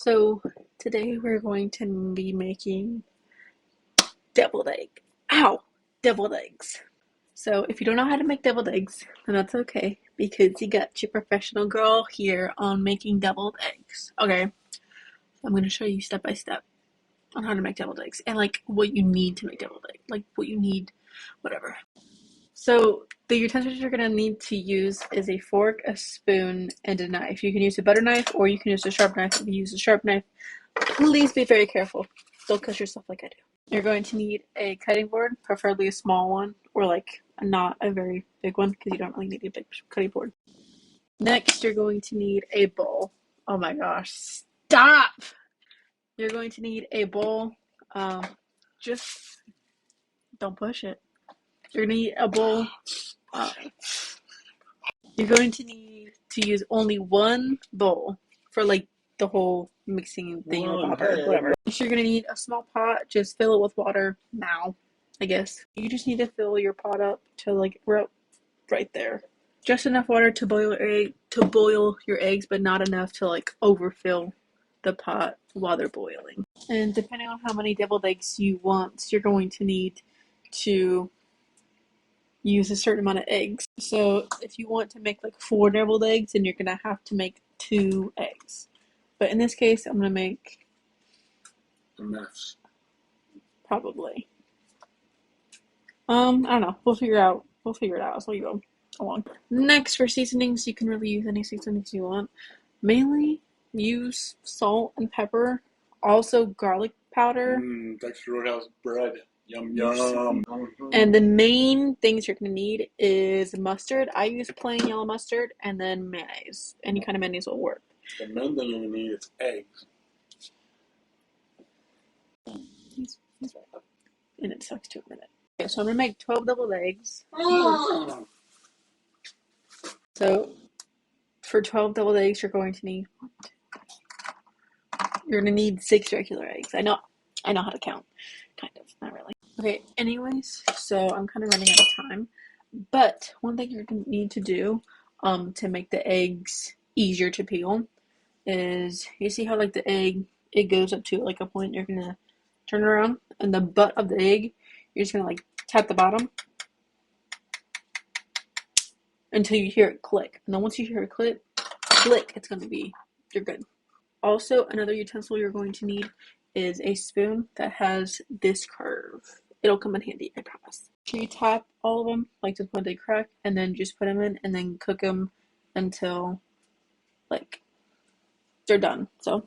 So today we're going to be making deviled egg. Ow! Deviled eggs. So if you don't know how to make deviled eggs, then that's okay because you got your professional girl here on making deviled eggs. Okay, I'm going to show you step by step on how to make deviled eggs and like what you need to make deviled egg, like what you need, whatever. So the utensils you're going to need to use is a fork, a spoon, and a knife. You can use a butter knife or you can use a sharp knife. If you use a sharp knife, please be very careful. Don't cut yourself like I do. You're going to need a cutting board, preferably a small one, or like not a very big one because you don't really need a big cutting board. Next, you're going to need a bowl. Oh my gosh, stop! You're going to need a bowl. Just don't push it. You're going to need a bowl. You're going to need to use only one bowl for like the whole mixing thing or whatever. So you're going to need a small pot. Just fill it with water now, I guess. You just need to fill your pot up to like right there. Just enough water to boil your eggs, but not enough to like overfill the pot while they're boiling. And depending on how many deviled eggs you want, you're going to need to use a certain amount of eggs. So if you want to make like 4 deviled eggs, then you're gonna have to make 2 eggs. But in this case, I'm gonna make a mess. Probably. I don't know. We'll figure it out as we go along. Next, for seasonings, you can really use any seasonings you want. Mainly use salt and pepper. Also garlic powder. Dexter Roadhouse bread. Yum yum. And the main things you're gonna need is mustard. I use plain yellow mustard, and then mayonnaise. Any kind of mayonnaise will work. The main thing you need is eggs. He's right up. And it sucks to a minute. Okay, so I'm gonna make 12 deviled eggs. So for 12 deviled eggs, you're going to need 6 regular eggs. I know how to count. Kind of, not really. Okay, anyways, so I'm kind of running out of time. But one thing you're gonna need to do to make the eggs easier to peel is you see how like the egg it goes up to like a point, you're gonna turn it around and the butt of the egg you're just gonna like tap the bottom until you hear it click, and then once you hear it click, it's gonna be you're good. Also, another utensil you're going to need is a spoon that has this curve. It'll come in handy, I promise. You tap all of them like just when they crack, and then just put them in and then cook them until like they're done. So